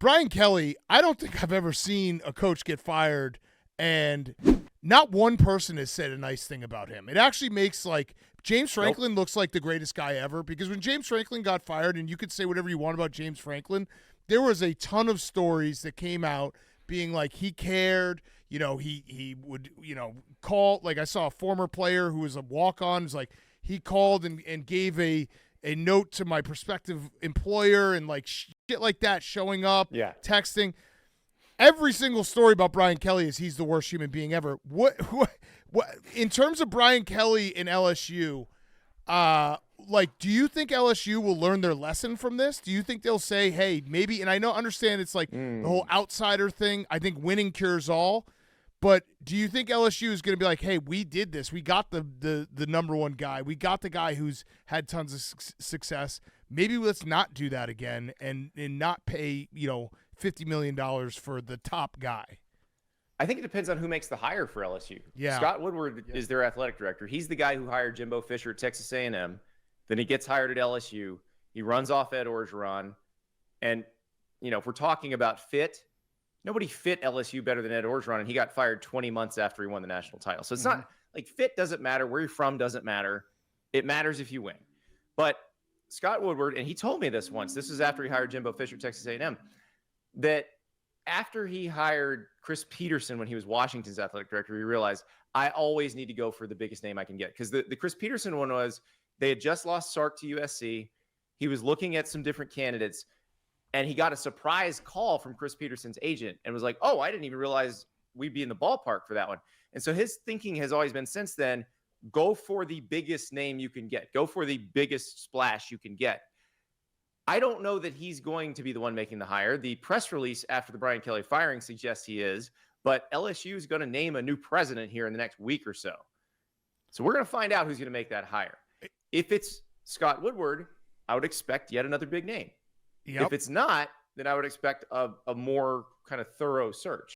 Brian Kelly, I don't think I've ever seen a coach get fired and not one person has said a nice thing about him. It actually makes James Franklin looks like the greatest guy ever, because when James Franklin got fired, and you could say whatever you want about James Franklin, there was a ton of stories that came out being like he cared. He would, call, like I saw a former player who was a walk-on, was like he called and gave a note to my prospective employer and shit like that, showing up, texting. Every single story about Brian Kelly is he's the worst human being ever. What in terms of Brian Kelly and LSU, do you think LSU will learn their lesson from this? Do you think they'll say, hey, maybe, and understand it's the whole outsider thing. I think winning cures all. But do you think LSU is going to be like, hey, we did this. We got the number one guy. We got the guy who's had tons of success. Maybe let's not do that again and not pay, $50 million for the top guy. I think it depends on who makes the hire for LSU. Yeah. Scott Woodward is their athletic director. He's the guy who hired Jimbo Fisher at Texas A&M. Then he gets hired at LSU. He runs off Ed Orgeron. And, if we're talking about fit, nobody fit LSU better than Ed Orgeron, and he got fired 20 months after he won the national title. So it's not like fit doesn't matter. Where you're from doesn't matter. It matters if you win. But Scott Woodward, and he told me this once, this is after he hired Jimbo Fisher at Texas A&M, that after he hired Chris Peterson when he was Washington's athletic director, he realized, I always need to go for the biggest name I can get. Because the Chris Peterson one was, they had just lost Sark to USC. He was looking at some different candidates, and he got a surprise call from Chris Peterson's agent and was like, oh, I didn't even realize we'd be in the ballpark for that one. And so his thinking has always been since then, go for the biggest name you can get. Go for the biggest splash you can get. I don't know that he's going to be the one making the hire. The press release after the Brian Kelly firing suggests he is, but LSU is going to name a new president here in the next week or so. So we're going to find out who's going to make that hire. If it's Scott Woodward, I would expect yet another big name. If it's not, then I would expect a more kind of thorough search.